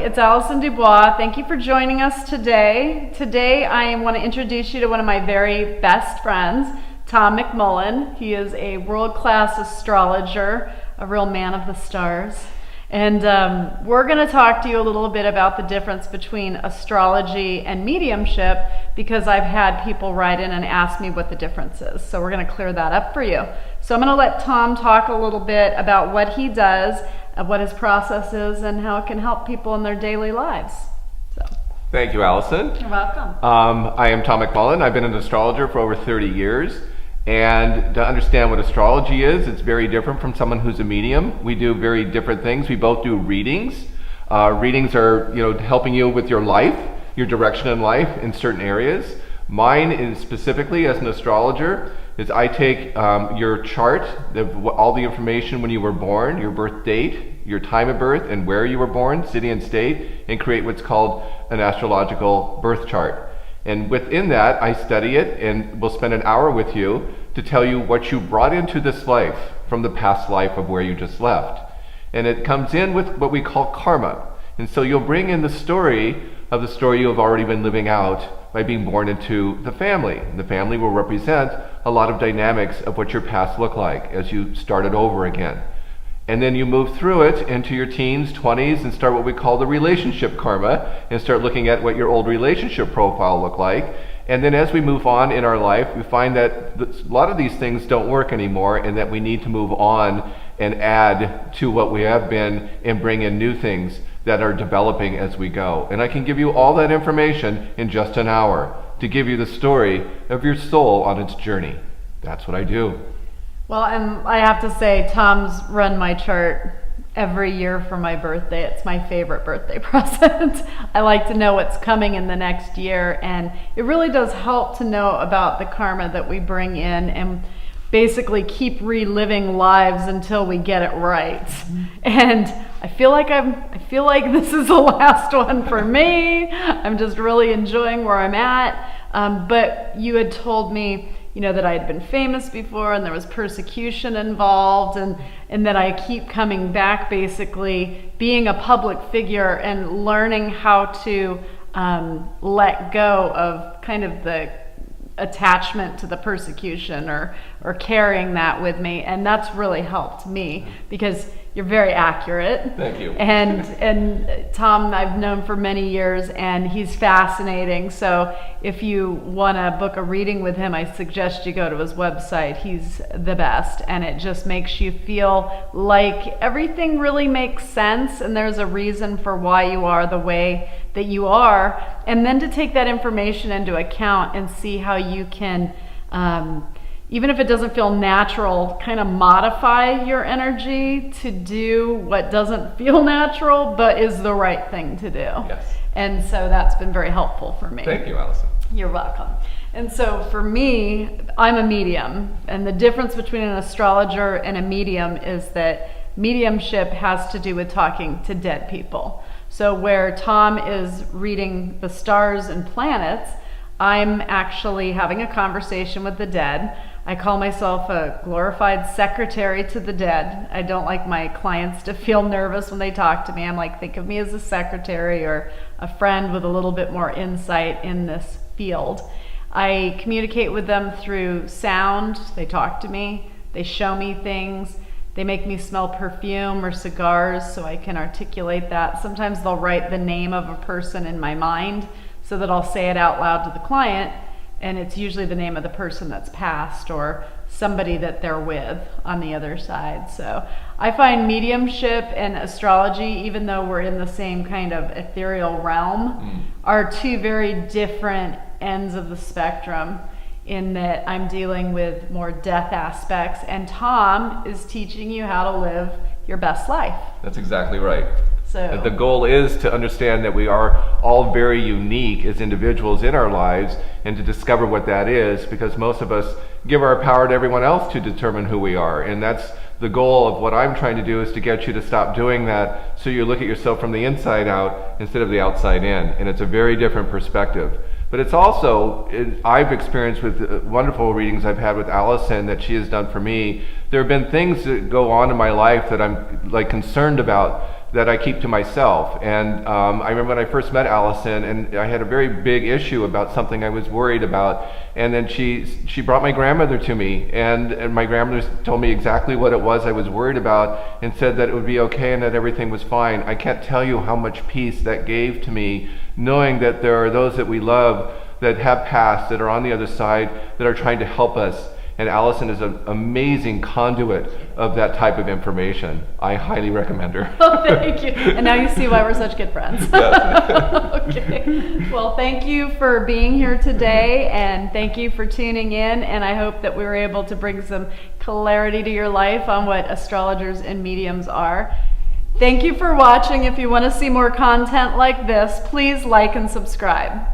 It's Allison DuBois. Thank you for joining us today. Today I want to introduce you to one of my very best friends, Tom McMullen. He is a world-class astrologer, a real man of the stars. And we're going to talk to you a little bit about the difference between astrology and mediumship, because I've had people write in and ask me what the difference is. So we're going to clear that up for you. So I'm going to let Tom talk a little bit about what he does, what his process is, and how it can help people in their daily lives. So. Thank you, Allison. You're welcome. I am Tom McMullen. I've been an astrologer for over 30 years. And to understand what astrology is, it's very different from someone who's a medium. We do very different things. We both do readings. Readings are, helping you with your life, your direction in life in certain areas. Mine is specifically as an astrologer is I take your chart, all the information when you were born, your birth date, your time of birth, and where you were born, city and state, and create what's called an astrological birth chart. And within that, I study it and will spend an hour with you to tell you what you brought into this life from the past life of where you just left. And it comes in with what we call karma. And so you'll bring in the story you have already been living out by being born into the family. The family will represent a lot of dynamics of what your past looked like as you started over again. And then you move through it into your teens, 20s, and start what we call the relationship karma, and start looking at what your old relationship profile looked like. And then as we move on in our life, we find that a lot of these things don't work anymore, and that we need to move on and add to what we have been and bring in new things that are developing as we go. And I can give you all that information in just an hour to give you the story of your soul on its journey. That's what I do. Well, and I have to say, Tom's run my chart every year for my birthday. It's my favorite birthday present. I like to know what's coming in the next year, and it really does help to know about the karma that we bring in and basically keep reliving lives until we get it right. And I feel like this is the last one for me. I'm just really enjoying where I'm at. But you had told me, that I had been famous before and there was persecution involved, and that I keep coming back, basically being a public figure and learning how to let go of kind of the attachment to the persecution or carrying that with me. And that's really helped me, because you're very accurate. Thank you. And Tom I've known for many years, and he's fascinating. So if you want to book a reading with him, I suggest you go to his website. He's the best, and it just makes you feel like everything really makes sense, and there's a reason for why you are the way that you are. And then to take that information into account and see how you can even if it doesn't feel natural, kind of modify your energy to do what doesn't feel natural, but is the right thing to do. Yes. And so that's been very helpful for me. Thank you, Allison. You're welcome. And so for me, I'm a medium. And the difference between an astrologer and a medium is that mediumship has to do with talking to dead people. So where Tom is reading the stars and planets, I'm actually having a conversation with the dead. I call myself a glorified secretary to the dead. I don't like my clients to feel nervous when they talk to me. I'm like, think of me as a secretary or a friend with a little bit more insight in this field. I communicate with them through sound. They talk to me. They show me things. They make me smell perfume or cigars so I can articulate that. Sometimes they'll write the name of a person in my mind so that I'll say it out loud to the client, and it's usually the name of the person that's passed or somebody that they're with on the other side. So I find mediumship and astrology, even though we're in the same kind of ethereal realm, are two very different ends of the spectrum, in that I'm dealing with more death aspects, and Tom is teaching you how to live your best life. That's exactly right. So the goal is to understand that we are all very unique as individuals in our lives, and to discover what that is, because most of us give our power to everyone else to determine who we are. And that's the goal of what I'm trying to do, is to get you to stop doing that, so you look at yourself from the inside out instead of the outside in. And it's a very different perspective. But it's also, I've experienced with wonderful readings I've had with Allison that she has done for me. There have been things that go on in my life that I'm like concerned about that I keep to myself. And I remember when I first met Allison, and I had a very big issue about something I was worried about. And then she brought my grandmother to me, and my grandmother told me exactly what it was I was worried about, and said that it would be okay and that everything was fine. I can't tell you how much peace that gave to me, knowing that there are those that we love that have passed, that are on the other side, that are trying to help us. And Allison is an amazing conduit of that type of information. I highly recommend her. Oh, thank you. And now you see why we're such good friends. Okay. Well, thank you for being here today, and thank you for tuning in. And I hope that we were able to bring some clarity to your life on what astrologers and mediums are. Thank you for watching. If you want to see more content like this, please like and subscribe.